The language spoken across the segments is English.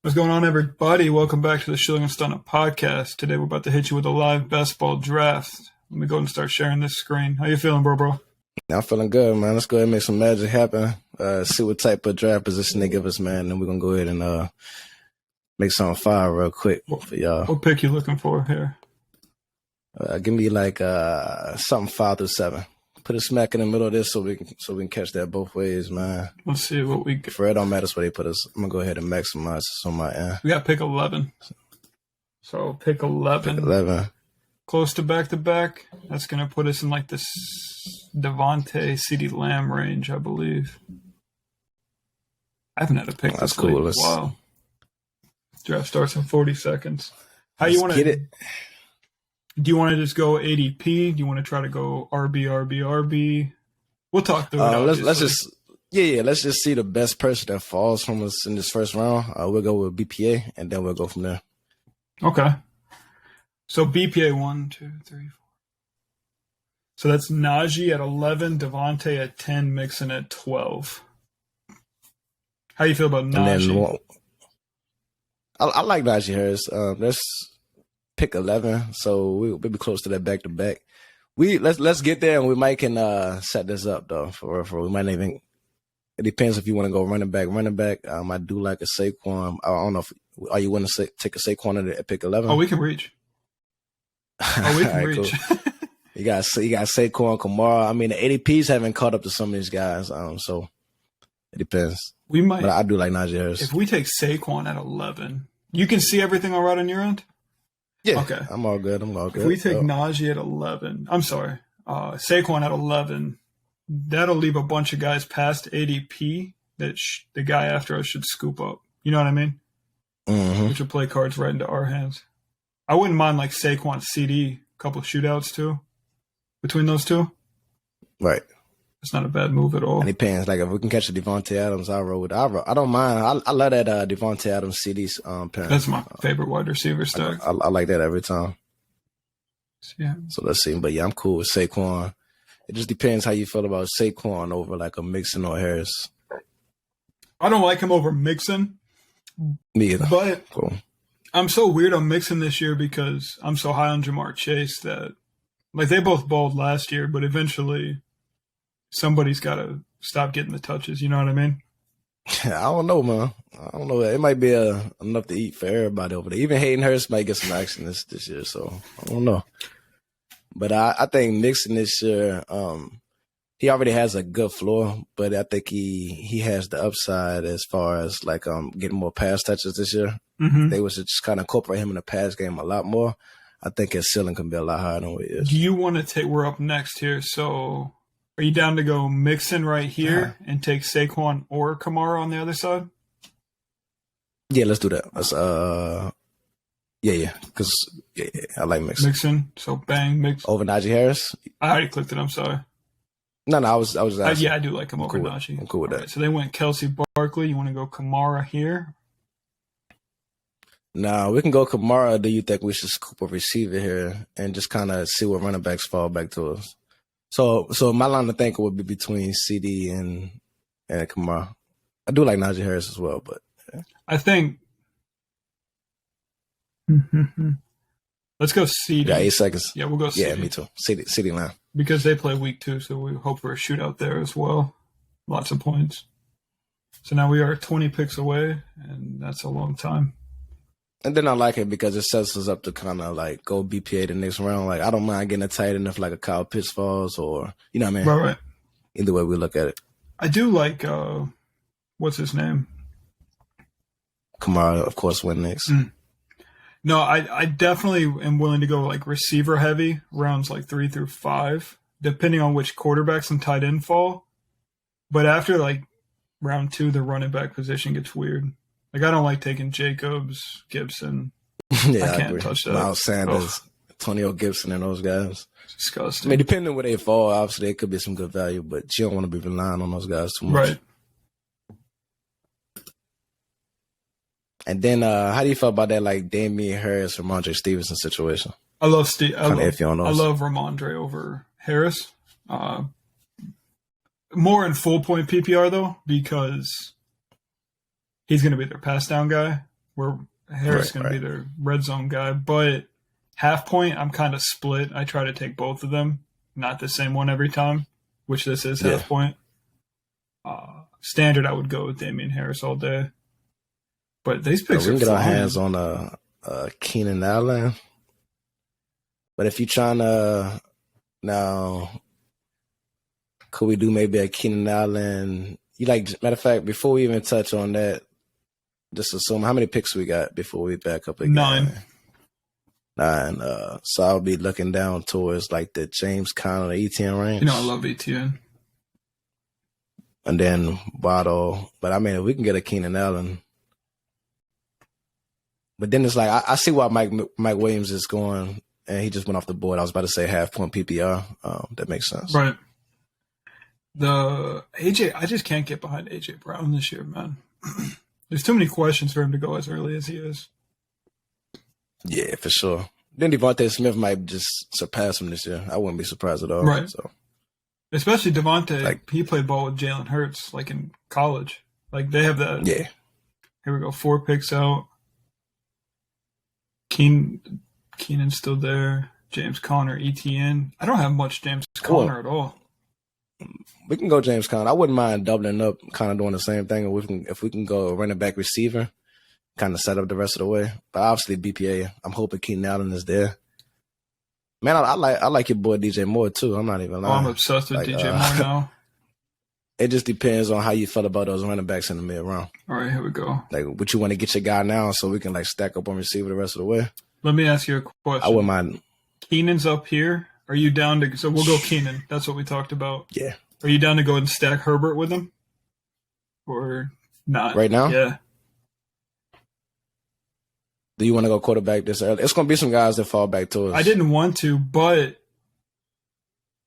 What's going on, everybody? Welcome back to the Schilling N Stunna podcast. Today we're about to hit you with a live best ball draft. Let me go and start sharing this screen. How you feeling, bro? I'm feeling good, man. Let's go ahead and make some magic happen. See what type of draft position they give us, man. And then we're going to go ahead and make something fire real quick for y'all. What pick you looking for here? Give me like something 5 through 7. Put a smack in the middle of this so we can catch that both ways, man. Let's see what we get. For it don't matter where they put us. I'm going to go ahead and maximize this on my end. We got pick 11. So pick 11. Pick 11. Close to back-to-back. That's going to put us in like this Devontae, CeeDee Lamb range, I believe. I haven't had a pick this late in a while. Draft starts in 40 seconds. How you want to get it? Do you want to just go ADP? Do you want to try to go RB? We'll talk through it. Let's just see the best person that falls from us in this first round. We'll go with BPA, and then we'll go from there. Okay. So BPA 1, 2, 3, 4. So that's Najee at 11, Devontae at 10, Mixon at 12. How you feel about Najee? I like Najee Harris. Let's pick 11, so we'll be close to that back to back. Let's get there, and we might can set this up though. For we might even. It depends if you want to go running back. I do like a Saquon. I don't know if are you want to take a Saquon at pick 11? Oh, we can reach. Reach. Cool. You got Saquon, Kamara. I mean, the ADPs haven't caught up to some of these guys, so it depends. We might. But I do like Najee Harris. If we take Saquon at 11, you can see everything all right on your end? Yeah. Okay. I'm all good. If we take Najee at 11, Saquon at 11, that'll leave a bunch of guys past ADP that the guy after us should scoop up. You know what I mean? Mm-hmm. Which will play cards right into our hands. I wouldn't mind like Saquon, CD, a couple of shootouts too, between those two. Right. It's not a bad move at all. And it depends. Like if we can catch a Devontae Adams, I'll roll with it. I don't mind. I love that Devontae Adams CD's pair. That's my favorite wide receiver stack. I like that every time. Yeah. So let's see. But yeah, I'm cool with Saquon. It just depends how you feel about Saquon over like a Mixon or Harris. I don't like him over Mixon. Me either. But cool. I'm so weird on Mixon this year because I'm so high on Jamar Chase that like they both balled last year, but eventually somebody's got to stop getting the touches. You know what I mean? I don't know, man. I don't know. It might be enough to eat for everybody over there. Even Hayden Hurst might get some action this year, so I don't know. But I think Mixon this year, he already has a good floor, but I think he has the upside as far as like getting more pass touches this year. Mm-hmm. They was just kind of incorporate him in the pass game a lot more. I think his ceiling can be a lot higher than what it is. Do you want to take? We're up next here, so are you down to go Mixon right here and take Saquon or Kamara on the other side? Yeah, let's do that. Let's because I like Mixon. So bang, Mixon over Najee Harris. I already clicked it. I'm sorry. No, I was asking. Yeah, I do like him over Najee. I'm cool with that. Right, so they went Kelsey Barkley. You want to go Kamara here? No, we can go Kamara. Do you think we should scoop a receiver here and just kind of see what running backs fall back to us? So my line of thinking would be between CD and Kamara. I do like Najee Harris as well, but yeah. I think let's go CD. Yeah, 8 seconds. Yeah, we'll go CD. Yeah, me too. CD line. Because they play week 2, so we hope for a shootout there as well. Lots of points. So now we are 20 picks away, and that's a long time. And then I like it because it sets us up to kind of like go BPA the next round. Like I don't mind getting a tight end if like a Kyle Pitts falls or you know what I mean. Right. Either way we look at it. I do like what's his name? Kamara, of course, went next. No, I definitely am willing to go like receiver heavy rounds like 3 through 5, depending on which quarterbacks and tight end fall. But after like round 2, the running back position gets weird. Like I don't like taking Jacobs, Gibson. Yeah, I can't touch that. Miles Sanders, Antonio Gibson, and those guys. It's disgusting. I mean, depending on where they fall, obviously it could be some good value, but you don't want to be relying on those guys too much. Right. And then, how do you feel about that, like Damian Harris or Ramondre Stevenson situation? I love Steve. I love Ramondre over Harris. More in full point PPR though, because he's going to be their pass down guy. where Harris is going to be their red zone guy. But half point, I'm kind of split. I try to take both of them, not the same one every time, which this is half point. Standard, I would go with Damian Harris all day. But these picks we are can get our flying. hands on Keenan Allen. But if you're trying to now, could we do maybe a Keenan Allen? Matter of fact, before we even touch on that, just assume how many picks we got before we back up again. 9. So I'll be looking down towards like the James Conner, ETN range. You know, I love ETN. And then Waddle. But I mean, if we can get a Keenan Allen. But then it's like, I see why Mike Williams is going, and he just went off the board. I was about to say half point PPR. That makes sense. Right. The AJ, I just can't get behind AJ Brown this year, man. There's too many questions for him to go as early as he is. Yeah, for sure. Then Devontae Smith might just surpass him this year. I wouldn't be surprised at all. Right. So, especially Devontae, he played ball with Jalen Hurts, like in college. Like they have that. Yeah. Here we go. 4 picks out. Keenan's still there. James Conner, ETN. I don't have much James Conner at all. We can go James Conner. I wouldn't mind doubling up, kind of doing the same thing. If we can go running back receiver, kind of set up the rest of the way. But obviously BPA, I'm hoping Keenan Allen is there. Man, I like your boy DJ Moore too. I'm not even lying. I'm obsessed with DJ Moore now. It just depends on how you feel about those running backs in the mid round. All right, here we go. Like, would you want to get your guy now so we can like stack up on receiver the rest of the way? Let me ask you a question. I wouldn't mind. Keenan's up here. Are you down to? So we'll go Keenan. That's what we talked about. Yeah. Are you down to go and stack Herbert with him, or not? Right now? Yeah. Do you want to go quarterback this early? It's going to be some guys that fall back to us. I didn't want to, but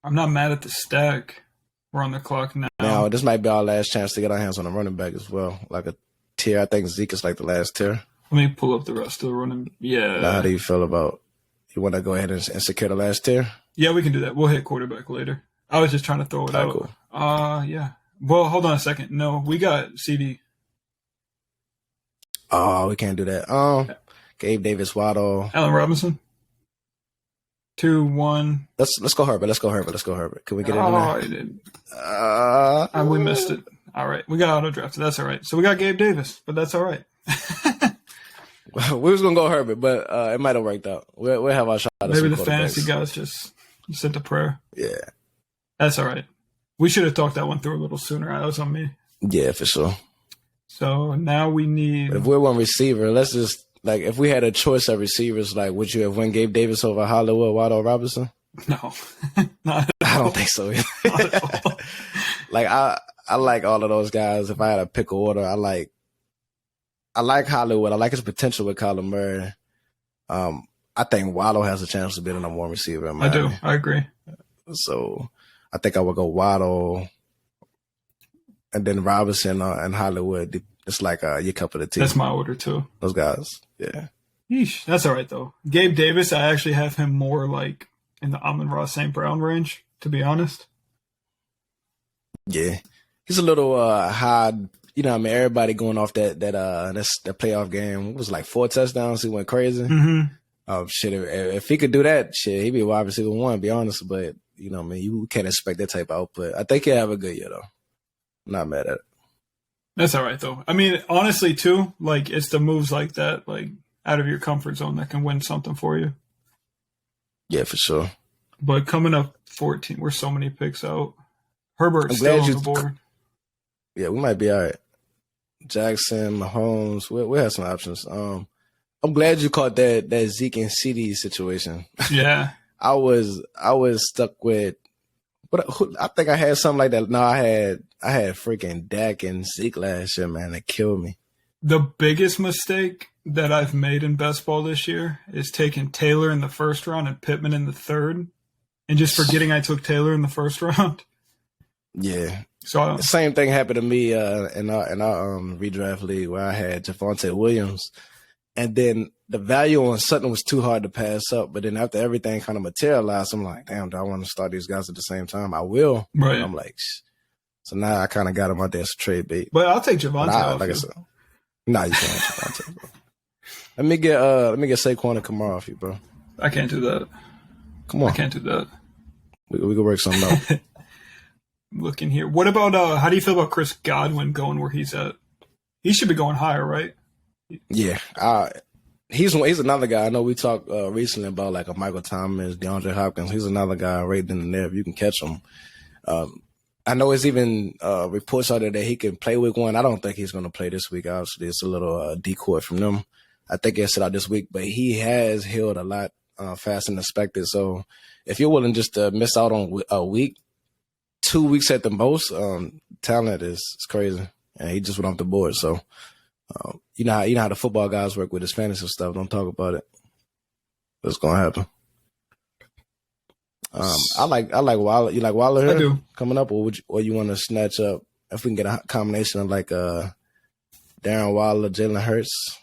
I'm not mad at the stack. We're on the clock now. Now, this might be our last chance to get our hands on a running back as well. Like a tier. I think Zeke is like the last tier. Let me pull up the rest of the running. Yeah. Now, how do you feel about, you want to go ahead and secure the last tier? Yeah, we can do that. We'll hit quarterback later. I was just trying to throw it out. Cool. Yeah. Well, hold on a second. No, we got CD. Oh, we can't do that. Gabe Davis, Waddle. Allen Robinson. 2, 1. Let's go Herbert. Can we get it in there? We missed it. All right. We got auto drafted. That's all right. So we got Gabe Davis, but that's all right. We was going to go Herbert, but it might have worked out. We'll have our shot. Maybe the fantasy guys just sent a prayer. Yeah. That's all right. We should have talked that one through a little sooner. That was on me. Yeah, for sure. So now we need... But if we're one receiver, let's just... Like, if we had a choice of receivers, like, would you have won Gabe Davis over Hollywood, Waddle Robinson? No. Not at all. I don't think so. Not at all. Like, I like all of those guys. If I had a pick order, I like Hollywood. I like his potential with Kyler Murray. I think Waddle has a chance to be the number one receiver in Miami. I do. I agree. So I think I would go Waddle and then Robinson and Hollywood. It's like your cup of the tea. That's my order too. Those guys. Yeah. Yeesh. That's all right though. Gabe Davis, I actually have him more like in the Amon-Ra St. Brown range, to be honest. Yeah. He's a little high. You know what I mean? Everybody going off that playoff game. It was like 4 touchdowns. He went crazy. Mm-hmm. Shit, if he could do that, shit, he'd be wide receiver 1, be honest. But, you know what I mean? You can't expect that type of output. I think he'll have a good year, though. I'm not mad at it. That's all right, though. I mean, honestly, too, like, it's the moves like that, like, out of your comfort zone that can win something for you. Yeah, for sure. But coming up 14, we're so many picks out. Herbert's still on the board. Yeah, we might be all right. Jackson, Mahomes, we have some options. I'm glad you caught that Zeke and CD situation. Yeah. I was stuck with, I think I had something like that. No, I had freaking Dak and Zeke last year, man. That killed me. The biggest mistake that I've made in best ball this year is taking Taylor in the first round and Pittman in the third, and just forgetting I took Taylor in the first round. Yeah. So the same thing happened to me in our redraft league where I had Javonte Williams, and then the value on Sutton was too hard to pass up. But then after everything kind of materialized, I'm like, damn, do I want to start these guys at the same time? I will. Right. And I'm like, so now I kind of got him out there as a trade bait. But I'll take Javonte off like you. I said, nah, you can't Javonte. Bro. Let me get Saquon and Kamara off you, bro. I can't do that. Come I on. can't do that. We can work something out. Looking here. What about how do you feel about Chris Godwin going where he's at? He should be going higher, right? Yeah. He's another guy. I know we talked recently about like a Michael Thomas, DeAndre Hopkins. He's another guy right in there if you can catch him. I know it's even reports out there that he can play week 1. I don't think he's going to play this week. Obviously, it's a little decoy from them. I think he'll sit out this week, but he has healed a lot faster than expected. So if you're willing just to miss out on a week, 2 weeks at the most, talent is crazy. And he just went off the board. So you know how the football guys work with his fantasy stuff. Don't talk about it. What's going to happen? I like Waller. You like Waller here? I do. Coming up, or you want to snatch up if we can get a combination of like Darren Waller, Jalen Hurts?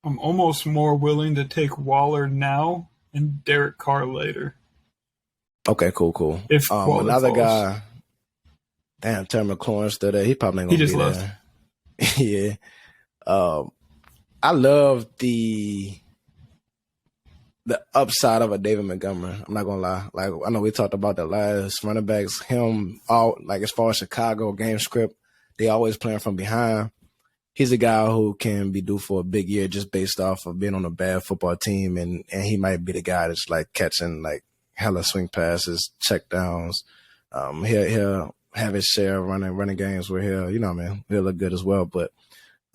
I'm almost more willing to take Waller now and Derek Carr later. Okay, cool. If Waller another falls. guy, damn, Terry McLaurin's still there. He probably ain't gonna He just be left. there. Yeah. I love the upside of a David Montgomery. I'm not gonna lie. Like I know we talked about the last running backs. Him all like as far as Chicago game script, they always playing from behind. He's a guy who can be due for a big year just based off of being on a bad football team, and he might be the guy that's like catching like hella swing passes, check downs. He'll have his share of running games where he'll look good as well. But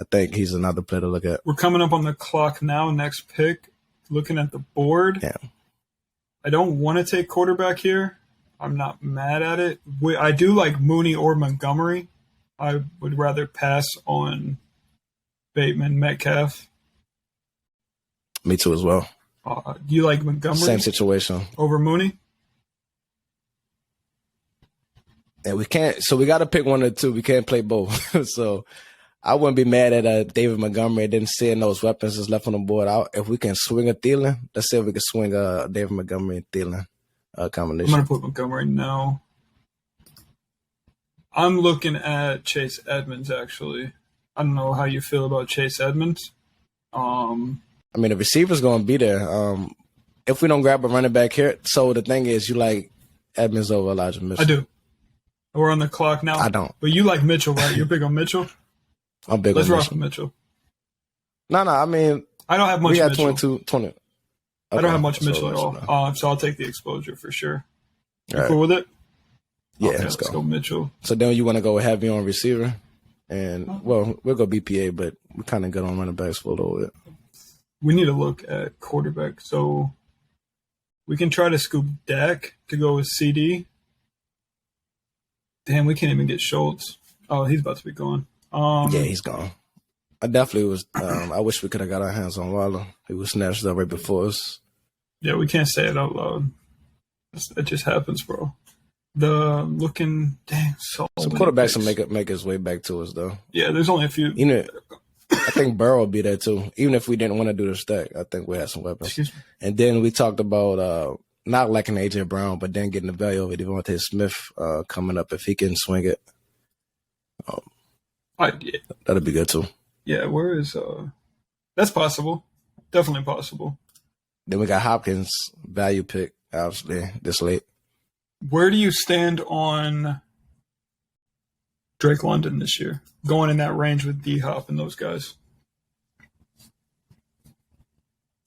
I think he's another player to look at. We're coming up on the clock now. Next pick. Looking at the board. Yeah. I don't want to take quarterback here. I'm not mad at it. I do like Mooney or Montgomery. I would rather pass on Bateman, Metcalf. Me too as well. Do you like Montgomery? Same situation. Over Mooney? And we can't. So we got to pick one or two. We can't play both. So I wouldn't be mad at David Montgomery and then seeing those weapons that's left on the board. If we can swing a Thielen, let's see if we can swing a David Montgomery and Thielen combination. I'm going to put Montgomery now. I'm looking at Chase Edmonds, actually. I don't know how you feel about Chase Edmonds. I mean, the receiver's going to be there. If we don't grab a running back here, so the thing is, you like Edmonds over Elijah Mitchell. I do. We're on the clock now. I don't. But you like Mitchell, right? You're big on Mitchell? I'm big Let's on rock Mitchell. with Mitchell. No, I mean, I don't have much we got Mitchell. 20. Okay. I don't have much Mitchell at all. So I'll take the exposure for sure. You Right. cool with it? Yeah, Okay, let's go. Mitchell. So then you want to go heavy on receiver? And, well, we'll go BPA, but we're kind of good on running backs for a little bit. We need to look at quarterback. So we can try to scoop Dak to go with CD. Damn, we can't even get Schultz. Oh, he's about to be gone. Yeah, he's gone. I definitely was. I wish we could have got our hands on Waller. He was snatched up right before us. Yeah, we can't say it out loud. It just happens, bro. Dang, so quarterbacks will make his way back to us, though. Yeah, there's only a few. I think Burrow will be there, too. Even if we didn't want to do the stack, I think we had some weapons. Excuse me. And then we talked about not liking A.J. Brown, but then getting the value over Devontae Smith coming up if he can swing it. Yeah. That'd be good, too. Yeah, where is that's possible. Definitely possible. Then we got Hopkins, value pick, obviously, this late. Where do you stand on Drake London this year? Going in that range with D-Hop and those guys.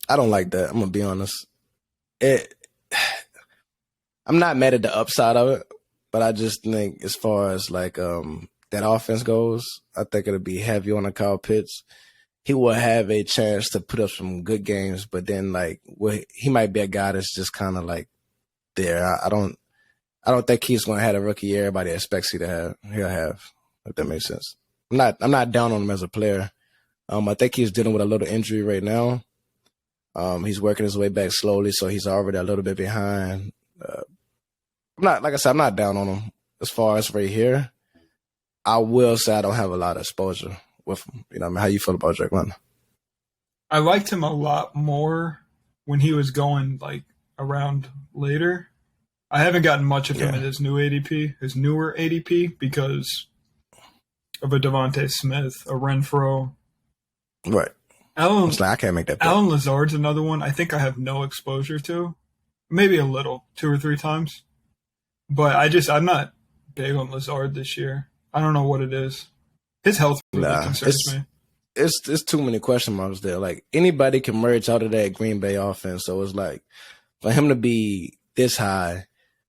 I don't like that. I'm going to be honest. I'm not mad at the upside of it, but I just think as far as like that offense goes, I think it'll be heavy on the Kyle Pitts. He will have a chance to put up some good games, but then like he might be a guy that's just kind of like there. I don't think he's going to have a rookie year everybody expects he'll have. If that makes sense. I'm not down on him as a player. I think he's dealing with a little injury right now. He's working his way back slowly, so he's already a little bit behind. I'm not down on him as far as right here. I will say I don't have a lot of exposure with him. You know what I mean? How you feel about Drake London? I liked him a lot more when he was going like around later. I haven't gotten much of him in his newer ADP, because of a Devontae Smith, a Renfro. Right. Alan It's like I can't make that pick. Alan Lazard's another one. I think I have no exposure to, maybe a little, 2 or 3 times. But I'm not big on Lazard this year. I don't know what it is. His health really concerns me. It's too many question marks there. Like anybody can merge out of that Green Bay offense. So it's like for him to be this high,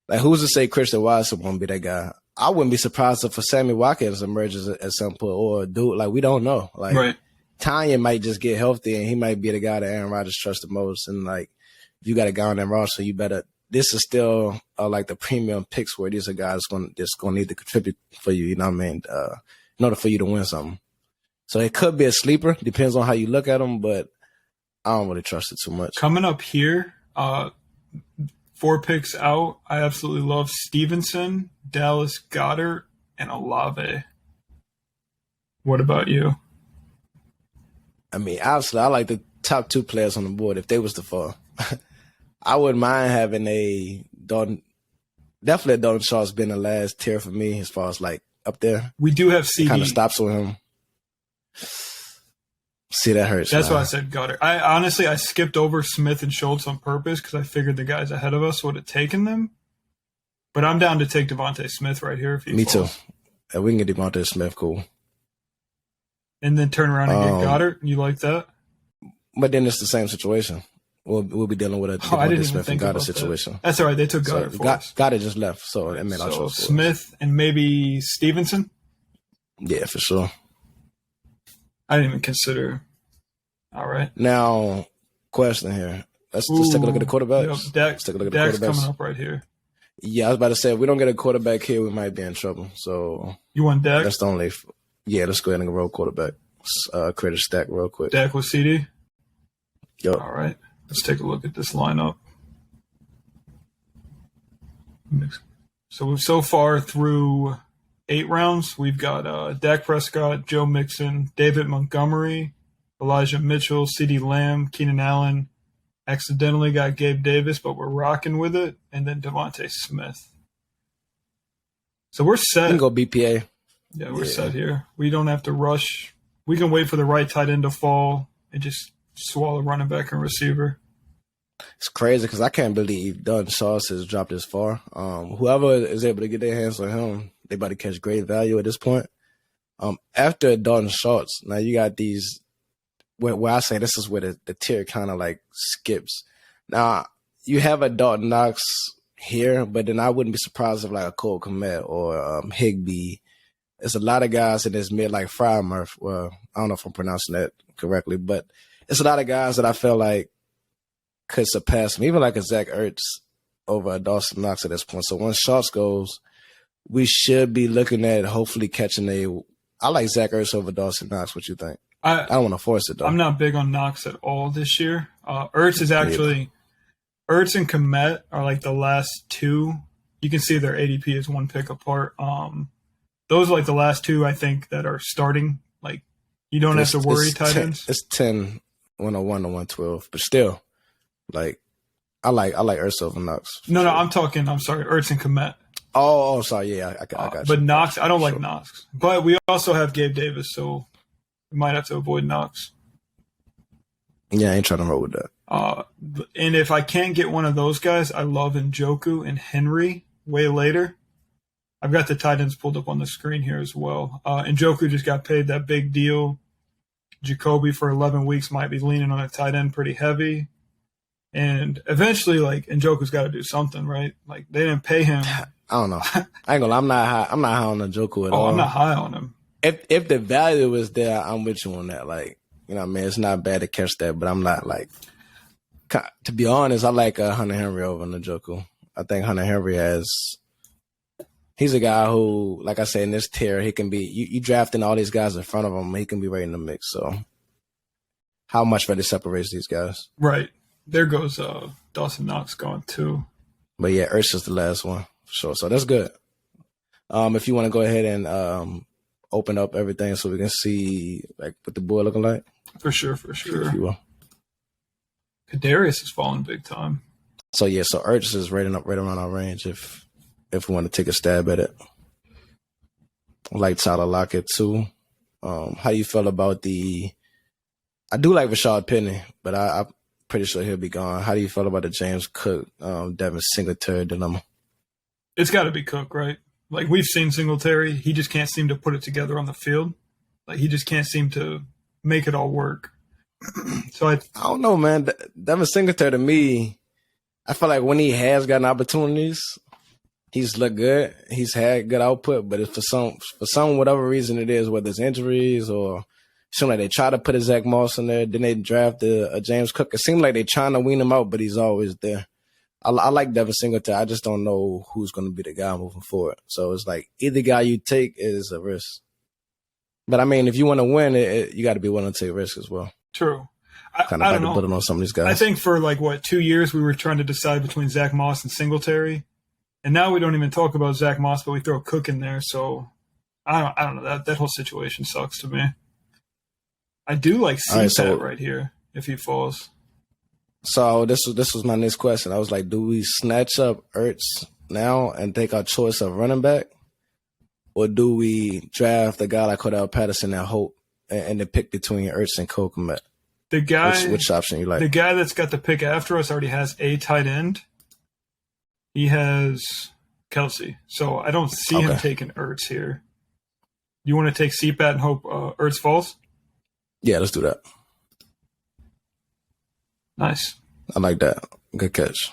like who's to say Christian Watson won't be that guy? I wouldn't be surprised if Sammy Watkins emerges at some point or a dude like we don't know. Like Right. Tanya might just get healthy and he might be the guy that Aaron Rodgers trusts the most. And like if you got a guy on that roster, you better. This is still like the premium picks where these are guys that's gonna need to contribute for you. You know what I mean? In order for you to win something. So it could be a sleeper. Depends on how you look at them, but I don't really trust it too much. Coming up here, 4 picks out. I absolutely love Stevenson, Dallas Goedert, and Olave. What about you? I mean, obviously, I like the top 2 players on the board if they was to fall. I wouldn't mind having a Dalton. Definitely, Dalton Schultz been the last tier for me as far as like up there. We do have CD. Kind of stops with him. See, that hurts. That's why I said Goddard. I skipped over Smith and Schultz on purpose because I figured the guys ahead of us would have taken them. But I'm down to take Devontae Smith right here if he Me falls. too. And we can get Devontae Smith, cool. And then turn around and get Goddard. You like that? But then it's the same situation. We'll be dealing with a Devontae Smith and Goddard situation. That's all right. They took Goddard for us. Goddard just left, so it made our choice. Smith and maybe Stevenson? Yeah, for sure. I didn't even consider. All right. Now, question here. Let's take a look at the quarterbacks. Yep, Let's take a look at Dak's the quarterbacks. coming up right here. Yeah, I was about to say, if we don't get a quarterback here, we might be in trouble. So you want Dak? That's the only. Yeah, let's go ahead and roll quarterback. Create a stack real quick. Dak with CD? Yep. All right. Let's take a look at this lineup. So far through 8 rounds, we've got Dak Prescott, Joe Mixon, David Montgomery, Elijah Mitchell, CeeDee Lamb, Keenan Allen. Accidentally got Gabe Davis, but we're rocking with it. And then Devontae Smith. So we're set. We can go BPA. Yeah, we're set here. We don't have to rush. We can wait for the right tight end to fall and just swallow running back and receiver. It's crazy because I can't believe Dalton Schultz has dropped this far. Whoever is able to get their hands on him, they about to catch great value at this point. After Dalton Schultz, now you got these where I say this is where the tier kind of like skips. Now you have a Dalton Knox here, but then I wouldn't be surprised if like a Cole Kmet or Higbee. There's a lot of guys in this mid like Frymurf. Well, I don't know if I'm pronouncing that correctly, but it's a lot of guys that I feel like could surpass him, even like a Zach Ertz over a Dawson Knox at this point. So once Schultz goes, we should be looking at hopefully catching I like Zach Ertz over Dawson Knox. What you think? I don't want to force it though. I'm not big on Knox at all this year. Ertz is actually Ertz and Kmet are like the last 2. You can see their ADP is 1 pick apart. Those are like the last 2 I think that are starting. Like you don't have to worry tight ends. It's 10, 101 to 112, but still, like I like Ertz over Knox. No, I'm sorry, Ertz and Kmet. Oh, sorry, yeah, I got you. But Knox, I don't like Knox. But we also have Gabe Davis, so we might have to avoid Knox. Yeah, I ain't trying to roll with that. And if I can't get one of those guys, I love Njoku and Henry way later. I've got the tight ends pulled up on the screen here as well. Njoku just got paid that big deal. Jacoby for 11 weeks might be leaning on a tight end pretty heavy. And eventually, like, Njoku's got to do something, right? Like, they didn't pay him. I don't know. I ain't gonna lie, I'm not high on Njoku at all. I'm not high on him. If the value is there, I'm with you on that. Like, you know what I mean? It's not bad to catch that, but I'm not like, to be honest, I like Hunter Henry over Njoku. I think Hunter Henry he's a guy who, like I said, in this tier, he can be, you drafting all these guys in front of him, he can be right in the mix. So how much really separates these guys? Right. There goes Dawson Knox gone too. But yeah, Ertz is the last one for sure. So that's good. If you want to go ahead and open up everything so we can see like what the board looking like. For sure. If you will. Kadarius is falling big time. So yeah, so Ertz is right around our range if we want to take a stab at it. I like Tyler Lockett too. How you feel about I do like Rashad Penny, but I'm pretty sure he'll be gone. How do you feel about the James Cook, Devin Singletary dilemma? It's got to be Cook, right? Like we've seen Singletary, he just can't seem to put it together on the field. Like he just can't seem to make it all work. So I don't know, man. Devin Singletary to me, I feel like when he has gotten opportunities, he's looked good. He's had good output, but if for some whatever reason it is, whether it's injuries or seems like they try to put a Zach Moss in there, then they draft a James Cook. It seems like they're trying to wean him out, but he's always there. I like Devin Singletary. I just don't know who's going to be the guy moving forward. So it's like either guy you take is a risk. But I mean, if you want to win, you got to be willing to take risks as well. True. I don't know. Put it on some of these guys. I think for 2 years we were trying to decide between Zach Moss and Singletary, and now we don't even talk about Zach Moss, but we throw Cook in there. So I don't know. That whole situation sucks to me. I do like CPAT right here if he falls. So this was my next question. I was like, do we snatch up Ertz now and take our choice of running back? Or do we draft a guy like Cordell Patterson and hope and then pick between Ertz and Cole Kmet? The guy, which option you like? The guy that's got the pick after us already has a tight end. He has Kelsey. So I don't see him taking Ertz here. You want to take CPAT and hope Ertz falls? Yeah, let's do that. Nice. I like that. Good catch.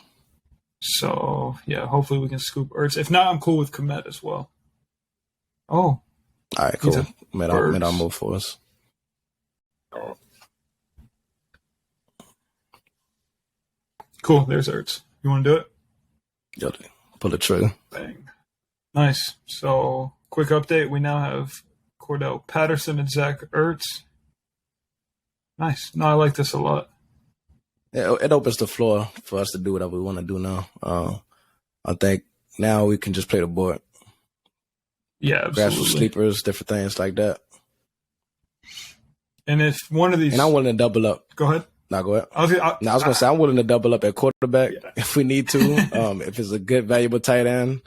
So, yeah, hopefully we can scoop Ertz. If not, I'm cool with Kmet as well. Oh. All right, cool. Made our move for us. Cool. There's Ertz. You want to do it? Yeah, pull the trigger. Bang. Nice. So, quick update. We now have Cordell Patterson and Zach Ertz. Nice. No, I like this a lot. It opens the floor for us to do whatever we want to do now. I think now we can just play the board. Yeah, absolutely. Grassroots sleepers, different things like that. And if one of these... And I'm willing to double up. Go ahead. No, go ahead. I was going to say I'm willing to double up at quarterback if we need to. If it's a good, valuable tight end,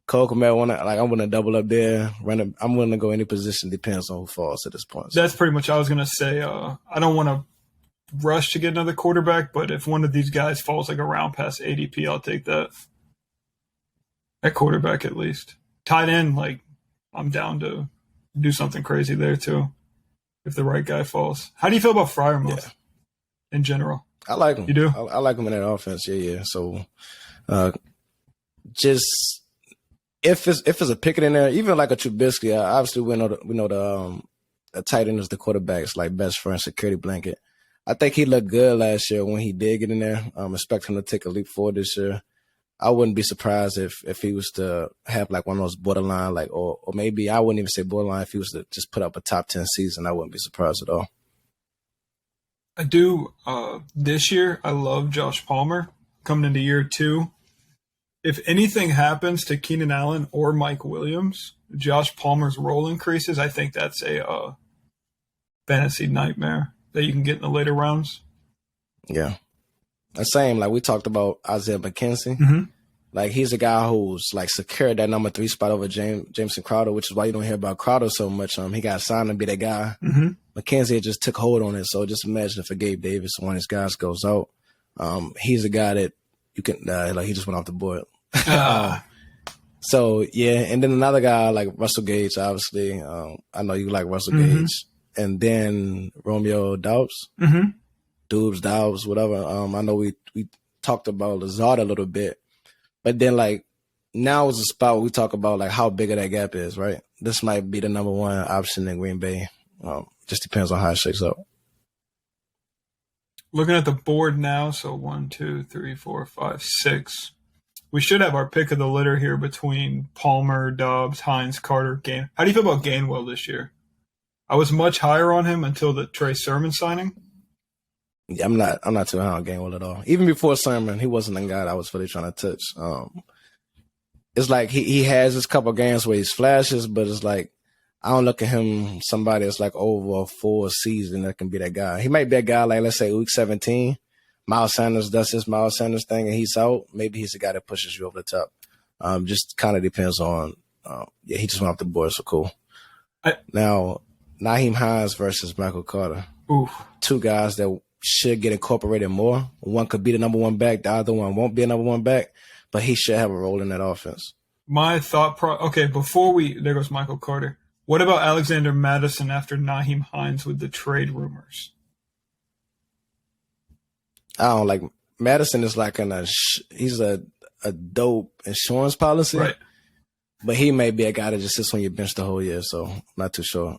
Cole Kmet, I'm willing to double up there. I'm willing to go any position, depends on who falls at this point. So. That's pretty much what I was going to say. I don't want to rush to get another quarterback, but if one of these guys falls like a round past ADP, I'll take that. At quarterback, at least. Tight end, I'm down to do something crazy there too, if the right guy falls. How do you feel about Freiermuth in general? I like him. You do? I like him in that offense. Yeah. So, just if it's a Pickett in there, even like a Trubisky, obviously we know the tight end is the quarterback's best friend, security blanket. I think he looked good last year when he did get in there. Expect him to take a leap forward this year. I wouldn't be surprised if he was to have one of those borderline, or maybe I wouldn't even say borderline, if he was to just put up a top 10 season. I wouldn't be surprised at all. I do. This year, I love Josh Palmer coming into year 2. If anything happens to Keenan Allen or Mike Williams, Josh Palmer's role increases. I think that's a fantasy nightmare that you can get in the later rounds. Yeah. The same, we talked about Isaiah McKenzie. Mm-hmm. He's a guy who's secured that number 3 spot over Jameson Crowder, which is why you don't hear about Crowder so much. He got signed to be that guy. Mm-hmm. McKenzie just took hold on it. So just imagine if Gabe Davis, one of his guys, goes out. He's a guy that you can he just went off the board. So yeah, and then another guy like Russell Gage, obviously. I know you like Russell Gage, and then Romeo Doubs. Mm-hmm. Doubs, whatever. I know we talked about Lazard a little bit, but then now is the spot where we talk about how big of that gap is, right? This might be the number 1 option in Green Bay. Just depends on how it shakes out. Looking at the board now, so 1, 2, 3, 4, 5, 6. We should have our pick of the litter here between Palmer, Dobbs, Hines, Carter, Gain. How do you feel about Gainwell this year? I was much higher on him until the Trey Sermon signing. Yeah, I'm not too high on Gainwell at all. Even before Sermon, he wasn't the guy that I was really trying to touch. It's he has his couple games where he's flashes, but it's I don't look at him somebody that's over a full season that can be that guy. He might be a guy let's say week 17, Miles Sanders does his Miles Sanders thing and he's out. Maybe he's the guy that pushes you over the top. Just kind of depends on. He just went off the board, so cool. Now, Naheem Hines versus Michael Carter. Oof. Two guys that should get incorporated more. One could be the number one back. The other one won't be a number one back, but he should have a role in that offense. My okay, there goes Michael Carter. What about Alexander Madison after Naheem Hines with the trade rumors? I don't like Madison is like he's a dope insurance policy. Right. But he may be a guy that just sits on your bench the whole year, so I'm not too sure.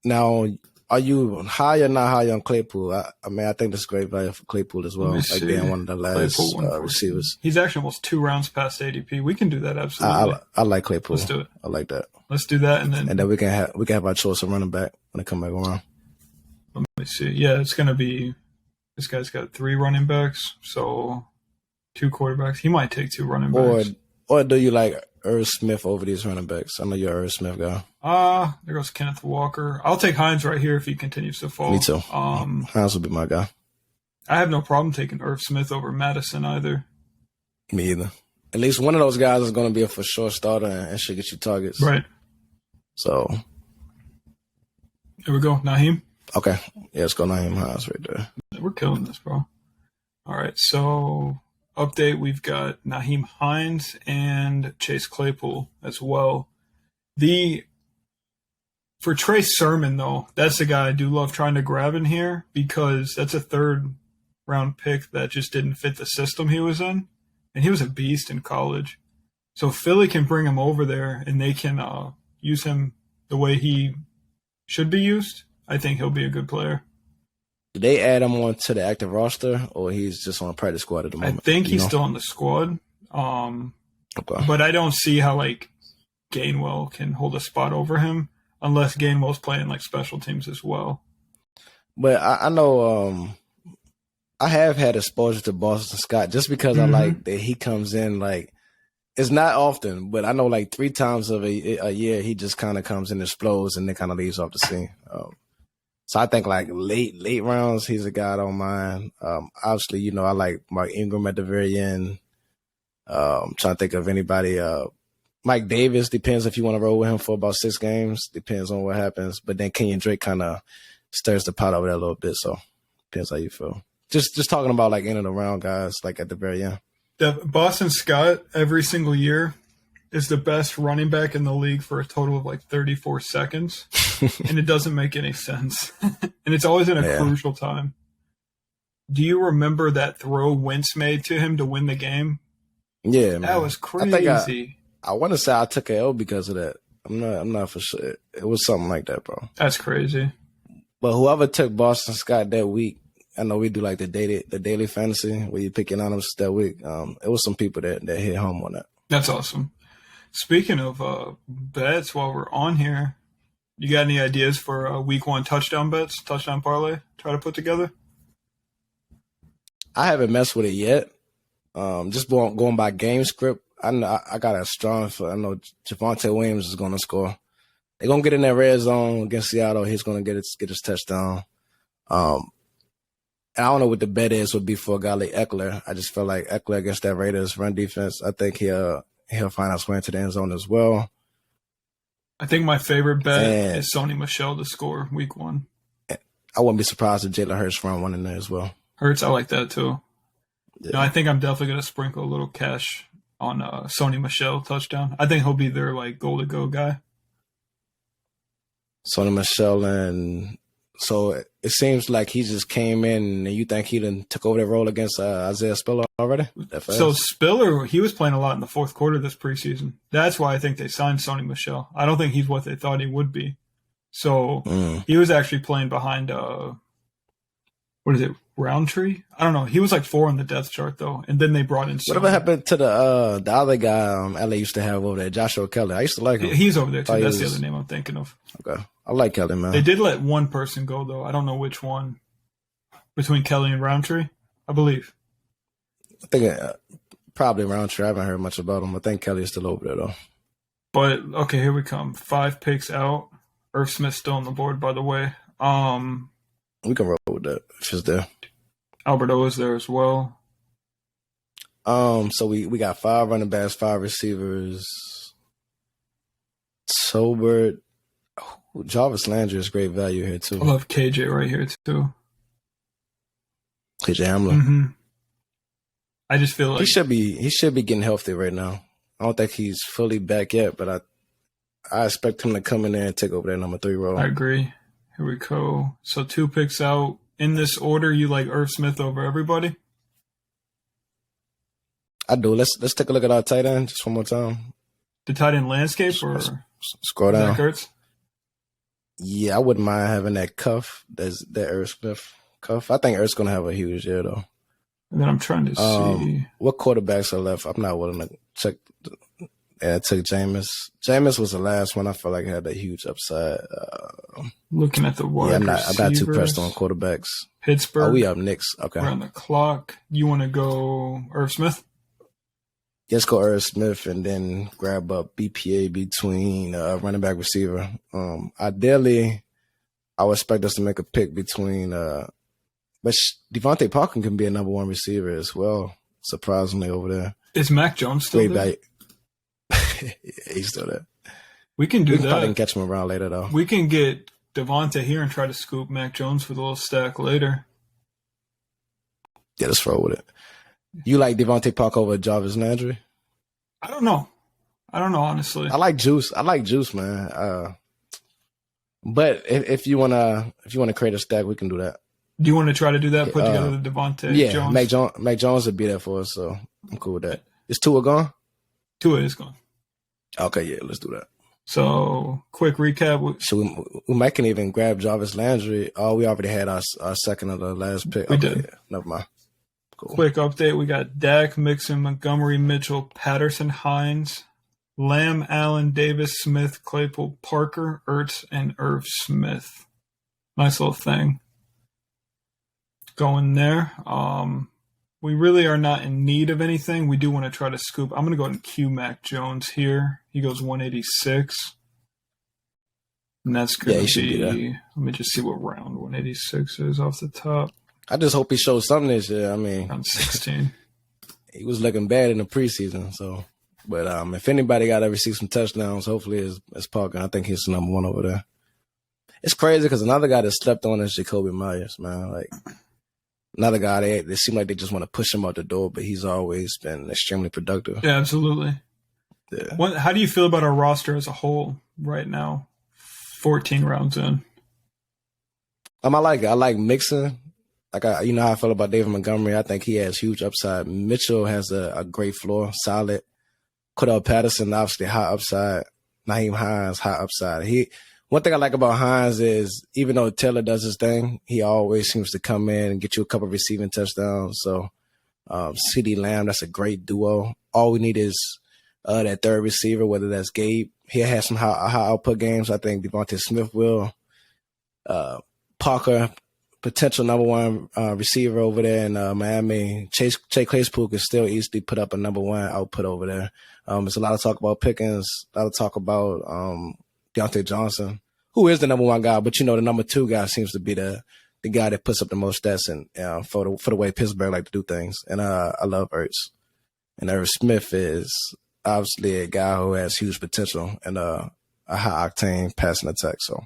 Now, are you high or not high on Claypool? I mean, I think that's great value for Claypool as well. Like being one of the last receivers. He's actually almost 2 rounds past ADP. We can do that absolutely. I like Claypool. Let's do it. I like that. Let's do that, and then we can have our choice of running back when they come back around. Let me see. Yeah, it's gonna be. This guy's got 3 running backs, so 2 quarterbacks. He might take 2 running backs. Or do you like Irv Smith over these running backs? I know you're an Irv Smith guy. There goes Kenneth Walker. I'll take Hines right here if he continues to fall. Me too. Hines will be my guy. I have no problem taking Irv Smith over Madison either. Me either. At least one of those guys is going to be a for sure starter and should get you targets. Right. So. Here we go. Naheem? Okay. Yeah, let's go Naheem Hines right there. We're killing this, bro. All right, so update, we've got Naheem Hines and Chase Claypool as well. For Trey Sermon, though, that's the guy I do love trying to grab in here because that's a 3rd round pick that just didn't fit the system he was in. And he was a beast in college. So Philly can bring him over there and they can use him the way he should be used. I think he'll be a good player. Did they add him on to the active roster, or he's just on a practice squad at the moment? I think he's still on the squad. Okay. But I don't see how Gainwell can hold a spot over him unless Gainwell's playing special teams as well. But I know I have had exposure to Boston Scott just because I like that he comes in it's not often, but I know 3 times of a year he just kind of comes and explodes and then kind of leaves off the scene. So I think late rounds, he's a guy I don't mind. Obviously, I like Mark Ingram at the very end. I'm trying to think of anybody. Mike Davis, depends if you want to roll with him for about 6 games. Depends on what happens. But then Kenyon Drake kind of stirs the pot over there a little bit. So depends how you feel. Just talking about end of the round guys at the very end. Boston Scott every single year is the best running back in the league for a total of 34 seconds. And it doesn't make any sense. And it's always in a crucial time. Do you remember that throw Wentz made to him to win the game? Yeah, man. That was crazy. I want to say I took an L because of that. I'm not for sure. It was something like that, bro. That's crazy. But whoever took Boston Scott that week, I know we do the daily fantasy where you pick your lineups that week. It was some people that hit home on that. That's awesome. Speaking of bets, while we're on here, you got any ideas for week 1 touchdown bets, touchdown parlay? Try to put together. I haven't messed with it yet. Just going by game script. I know I got a strong. I know Javonte Williams is going to score. They're going to get in that red zone against Seattle. He's going to get his touchdown. And I don't know what the bet is would be for a guy like Eckler. I just feel like Eckler against that Raiders run defense, I think he'll find his way into the end zone as well. I think my favorite bet is Sony Michel to score week 1. I wouldn't be surprised if Jalen Hurts run one in there as well. Hurts, I like that too. Yeah. No, I think I'm definitely going to sprinkle a little cash on Sony Michel touchdown. I think he'll be their goal to go guy. Sony Michel, and so it seems like he just came in, and you think he done took over that role against Isaiah Spiller already? So Spiller, he was playing a lot in the 4th quarter this preseason. That's why I think they signed Sony Michel. I don't think he's what they thought he would be. So he was actually playing behind what is it, Roundtree? I don't know. He was 4 on the depth chart though, and then they brought in. Whatever happened to the other guy LA used to have over there, Joshua Kelly? I used to like him. He's over there too. That's the other name I'm thinking of. Okay, I like Kelly, man. They did let one person go though. I don't know which one. Between Kelly and Roundtree, I believe. I think probably Roundtree. I haven't heard much about him. I think Kelly is still over there though. But okay, here we come. 5 picks out. Irv Smith's still on the board, by the way. We can roll with that if it's there. Alberto is there as well. So we got 5 running backs, 5 receivers. Sobert. Jarvis Landry is great value here I too. love KJ right here too. KJ Hamler. Mm-hmm. I just feel like He should be getting healthy right now. I don't think he's fully back yet, but I expect him to come in there and take over that number 3 role. I agree. Here we go. So 2 picks out. In this order, you like Irv Smith over everybody? I do. Let's take a look at our tight end just one more time. The tight end landscape or Scroll down. Zach Ertz? Yeah, I wouldn't mind having that cuff. That Irv Smith cuff. I think Ertz gonna have a huge year though. And then I'm trying to see what quarterbacks are left. I'm not willing to check. I took Jameis. Jameis was the last one I felt like had a huge upside. Looking at the wide I'm not too pressed on quarterbacks. Pittsburgh. Oh, we up next. Okay. We're on the clock. You want to go Irv Smith? Let's go Irv Smith and then grab up BPA between running back receiver. Ideally, I would expect us to make a pick between but Devontae Parker can be a number 1 receiver as well, surprisingly over there. Is Mac Jones still there? He's still there. We can do that. Probably can catch him around later, though. We can get Devontae here and try to scoop Mac Jones for the little stack later. Yeah, let's roll with it. You like Devontae Parker over Jarvis Landry? I don't know, honestly. I like Juice, man. But if you wanna create a stack, we can do that. Do you want to try to do that? Put together the Devontae Jones? Mac Jones would be there for us, so I'm cool with that. Is Tua gone? Tua is gone. Okay, yeah, let's do that. So, quick recap. So we might can even grab Jarvis Landry. Oh, we already had our second of the last pick. We did. Yeah, never mind. Cool. Quick update. We got Dak, Mixon, Montgomery, Mitchell, Patterson, Hines, Lamb, Allen, Davis, Smith, Claypool, Parker, Ertz, and Irv Smith. Nice little thing going there. We really are not in need of anything. We do want to try to scoop. I'm going to go ahead and cue Mac Jones here. He goes 186. And that's going to be, let me just see what round 186 is off the top. I just hope he shows something this year. I mean, round 16. He was looking bad in the preseason. So, but if anybody got to receive some touchdowns, hopefully it's Parker. I think he's the number 1 over there. It's crazy because another guy that slept on is Jacoby Myers, man. Like, another guy, they seem like they just want to push him out the door, but he's always been extremely productive. Yeah, absolutely. Yeah. How do you feel about our roster as a whole right now? 14 rounds in. I like it. I like Mixon. You know how I feel about David Montgomery. I think he has huge upside. Mitchell has a great floor, solid. Cordell Patterson, obviously high upside. Naheem Hines, high upside. One thing I like about Hines is even though Taylor does his thing, he always seems to come in and get you a couple of receiving touchdowns. So CeeDee Lamb, that's a great duo. All we need is that third receiver, whether that's Gabe. He has some high output games. I think Devontae Smith will. Parker, potential number 1 receiver over there in Miami. Chase Claypool can still easily put up a number 1 output over there. There's a lot of talk about Pickens, a lot of talk about Deontay Johnson, who is the number 1 guy, but the number 2 guy seems to be the guy that puts up the most stats and for the way Pittsburgh like to do things. And I love Ertz. And Irv Smith is obviously a guy who has huge potential and a high octane passing attack. So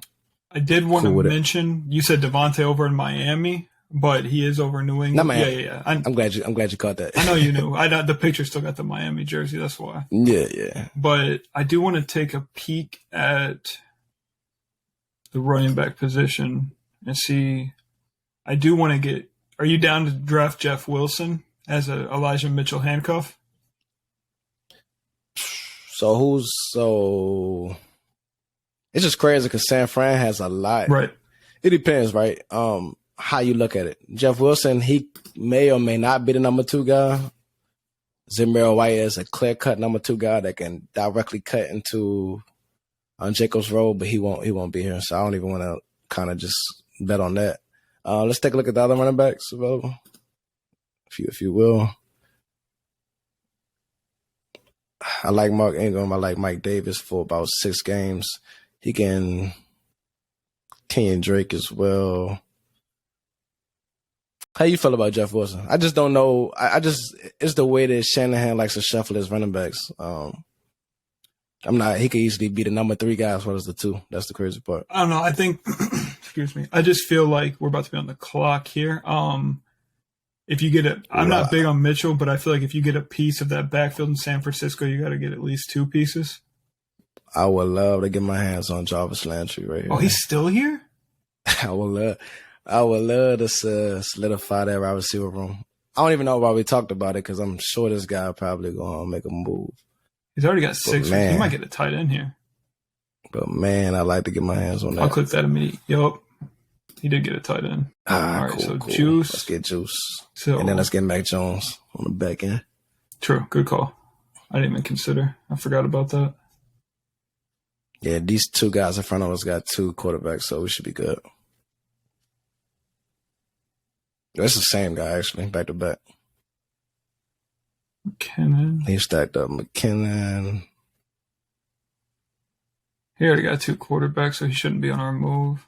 I did want to mention you said Devontae over in Miami, but he is over in New England. Not Miami. Yeah. I'm glad you caught that. I know you knew. The picture still got the Miami jersey. That's why. Yeah. But I do want to take a peek at the running back position and see. I do want to get. Are you down to draft Jeff Wilson as a Elijah Mitchell handcuff? So it's just crazy because San Fran has a lot. Right. It depends, right? How you look at it. Jeff Wilson, he may or may not be the number 2 guy. Zamir White is a clear-cut number 2 guy that can directly cut into Jacobs' role, but he won't be here. So I don't even want to kind of just bet on that. Let's take a look at the other running backs available, if you will. I like Mark Ingram. I like Mike Davis for about 6 games. He can Kenyon Drake as well. How you feel about Jeff Wilson? I just don't know. It's the way that Shanahan likes to shuffle his running backs. I'm not. He could easily be the number 3 guy as well as the 2. That's the crazy part. I don't know. I think, excuse me. I just feel like we're about to be on the clock here. If you get I'm not big on Mitchell, but I feel like if you get a piece of that backfield in San Francisco, you got to get at least 2 pieces. I would love to get my hands on Jarvis Landry right here. Oh, he's still here? I would love to solidify that wide receiver room. I don't even know why we talked about it because I'm sure this guy probably going to make a move. He's already got 6. He might get a tight end here. But, man, I'd like to get my hands on that. I'll click that immediately. Yup. He did get a tight end. All right, cool, so cool. Juice. Let's get Juice. And then let's get Mac Jones on the back end. True. Good call. I didn't even consider. I forgot about that. Yeah, these 2 guys in front of us got 2 quarterbacks, so we should be good. That's the same guy, actually, back to back. McKinnon. He stacked up McKinnon. He already got 2 quarterbacks, so he shouldn't be on our move.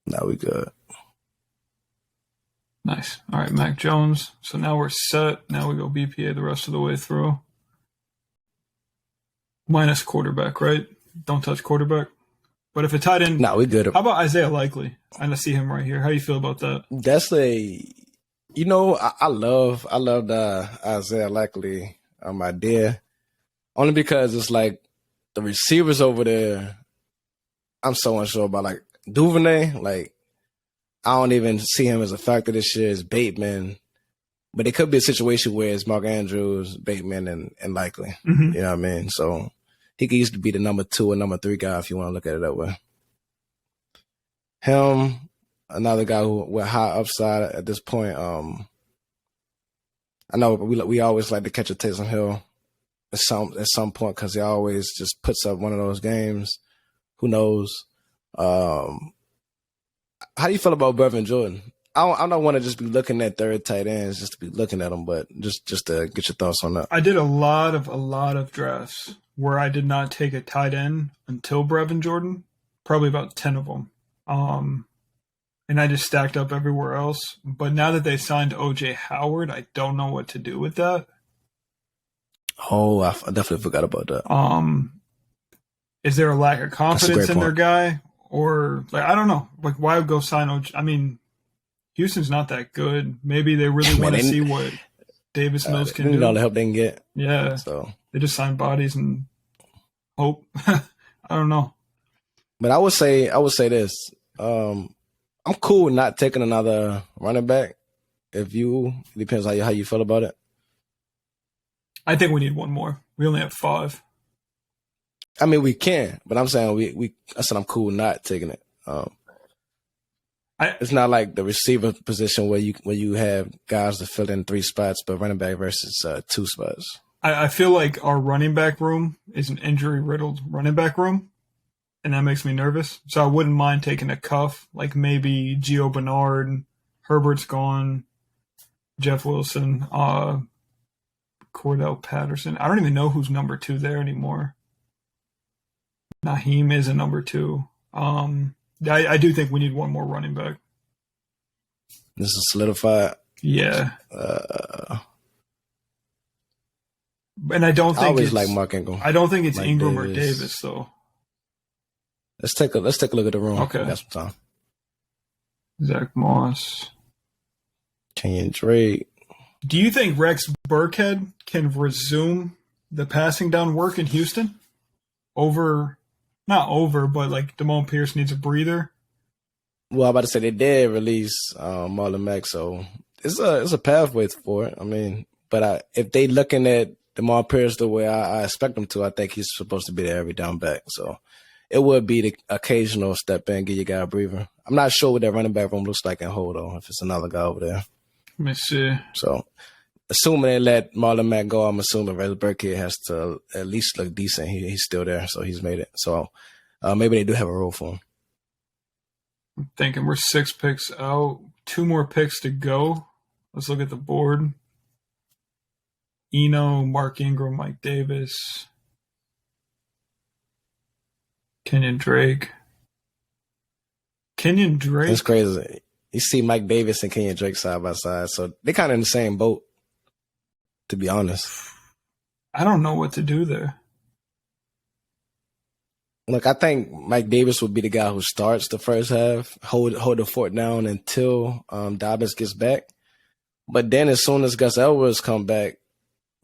Now we good. Nice. All right, Mac Jones. So now we're set. Now we go BPA the rest of the way through. Minus quarterback, right? Don't touch quarterback. But if a tight end... No, we good. How about Isaiah Likely? I see him right here. How do you feel about that? That's I love the Isaiah Likely idea. Only because it's like the receivers over there, I'm so unsure about. Like Duvernay, like I don't even see him as a factor this year. It's Bateman. But it could be a situation where it's Mark Andrews, Bateman, and Likely. Mm-hmm. You know what I mean? So he could used to be the number 2 or number 3 guy if you want to look at it that way. Him, another guy who with high upside at this point. I know we always like to catch a Taysom Hill at some point because he always just puts up one of those games. Who knows? How do you feel about Brevin Jordan? I don't want to just be looking at third tight ends just to be looking at them, but just to get your thoughts on that. I did a lot of drafts where I did not take a tight end until Brevin Jordan, probably about 10 of them. And I just stacked up everywhere else. But now that they signed O.J. Howard, I don't know what to do with that. Oh, I definitely forgot about that. Is there a lack of confidence in their guy? Or, like, I don't know. Like, why go sign O.J.? I mean, Houston's not that good. Maybe they really want to see what Davis Mills can do. Need all the help they can get. Yeah. So they just sign bodies and hope. I don't know. But I would say this. I'm cool with not taking another running back. It depends how you feel about it. I think we need one more. We only have 5. I mean, we can, but I'm saying I said I'm cool not taking it. It's not like the receiver position where you have guys to fill in 3 spots, but running back versus 2 spots. I feel like our running back room is an injury-riddled running back room, and that makes me nervous. So I wouldn't mind taking a cuff, like maybe Gio Bernard, Herbert's gone, Jeff Wilson, Cordell Patterson. I don't even know who's number 2 there anymore. Naheem is a number 2. I do think we need one more running back. This is solidified. Yeah. And I don't think I always like Mark Ingram. I don't think it's Mike Ingram Davis. Or Davis, though. Let's take a look at the room. Okay. Got some time. Zach Moss. Kenyon Drake. Do you think Rex Burkhead can resume the passing down work in Houston? Not over, but like Damone Pierce needs a breather. Well, I'm about to say they did release Marlon Mack, so it's a pathway for it. I mean, but if they looking at Damone Pierce the way I expect them to, I think he's supposed to be there every down back. So it would be the occasional step in, give your guy a breather. I'm not sure what that running back room looks like in Hold On, if it's another guy over there. Let me see. So assuming they let Marlon Mack go, I'm assuming Rex Burkhead has to at least look decent. He's still there, so he's made it. So maybe they do have a role for him. I'm thinking we're 6 picks out. 2 more picks to go. Let's look at the board. Eno, Mark Ingram, Mike Davis, Kenyon Drake. That's crazy. You see Mike Davis and Kenyon Drake side by side, so they're kind of in the same boat, to be honest. I don't know what to do there. Look, I think Mike Davis would be the guy who starts the first half, hold the fort down until Dobbins gets back. But then as soon as Gus Edwards come back,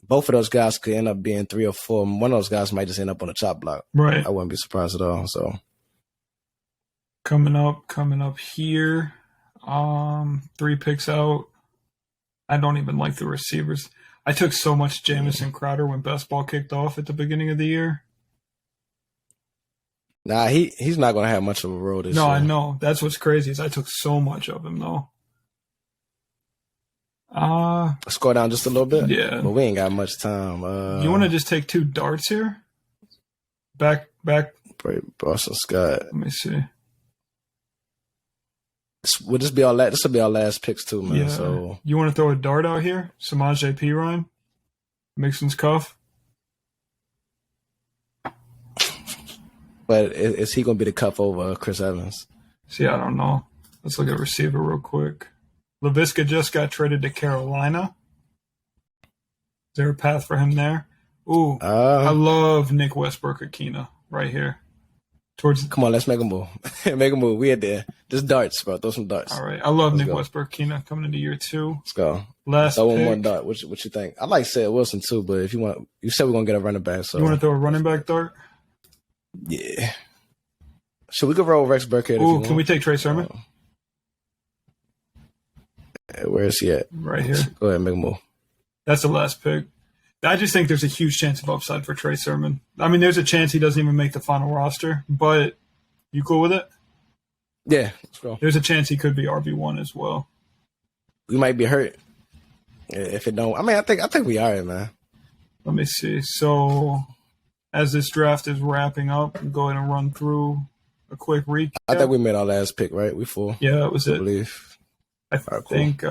both of those guys could end up being 3 or 4. One of those guys might just end up on the chop block. Right. I wouldn't be surprised at all. So coming up here, 3 picks out. I don't even like the receivers. I took so much Jamison Crowder when best ball kicked off at the beginning of the year. Nah, he's not going to have much of a role this year. No, I know. That's what's crazy is I took so much of him, though. Let's go down just a little bit. Yeah. But we ain't got much time. You want to just take 2 darts here? Back. Boston Scott. Let me see. Will this be our last? This will be our last picks too, man. Yeah. So you want to throw a dart out here? Samaje Perine? Mixon's cuff? But is he going to be the cuff over Chris Evans? See, I don't know. Let's look at receiver real quick. LaVisca just got traded to Carolina. Is there a path for him there? Ooh, I love Nick Westbrook-Akina right here. Come on, let's make a move. Make a move. We at there. Just darts, bro. Throw some darts. All right. I love Nick Westbrook-Akina coming into year 2. Let's go. Last throw pick. one more dart. What you think? I like Seth Wilson too, but if you want, you said we're gonna get a running back. So you want to throw a running back dart? Yeah. So we could roll Rex Burkhead. Ooh, can we take Trey Sermon? Where is he at? Right here. Go ahead and make a move. That's the last pick. I just think there's a huge chance of upside for Trey Sermon. I mean, there's a chance he doesn't even make the final roster, but you cool with it? Yeah, let's go. There's a chance he could be RB1 as well. We might be hurt if it don't. I mean, I think we are, man. Let me see. So, as this draft is wrapping up, I'll go ahead and run through a quick recap. I think we made our last pick, right? We full. Yeah, that was it. I believe. I think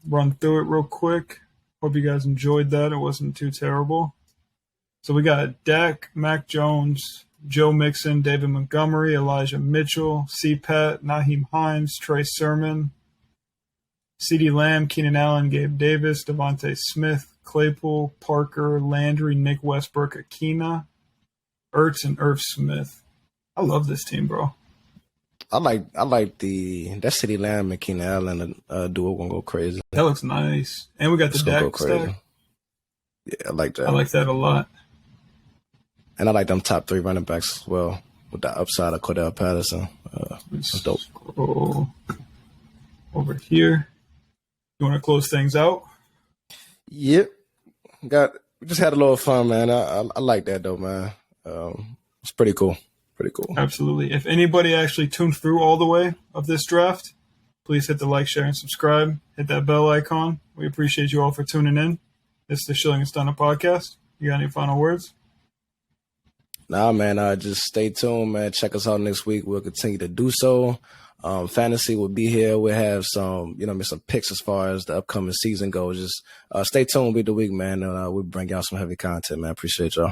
run through it real quick. Hope you guys enjoyed that. It wasn't too terrible. So we got Dak, Mac Jones, Joe Mixon, David Montgomery, Elijah Mitchell, C-Pat, Naheem Hines, Trey Sermon, CeeDee Lamb, Keenan Allen, Gabe Davis, Devontae Smith, Claypool, Parker, Landry, Nick Westbrook-Akina, Ertz, and Irv Smith. I love this team, bro. I like that CeeDee Lamb and Keenan Allen duo gonna go crazy. That looks nice. And we got the Dak stack. Yeah, I like that. I like that a lot. And I like them top 3 running backs as well with the upside of Cordell Patterson. That's dope. Scroll over here. You want to close things out? Yep. We just had a little fun, man. I like that though, man. It's pretty cool. Pretty cool. Absolutely. If anybody actually tuned through all the way of this draft, please hit the like, share, and subscribe. Hit that bell icon. We appreciate you all for tuning in. This is the Schilling N Stunna podcast. You got any final words? Nah, man. Just stay tuned, man. Check us out next week. We'll continue to do so. Fantasy will be here. We'll have some picks as far as the upcoming season goes. Just stay tuned with the week, man. And we'll bring y'all some heavy content, man. Appreciate y'all.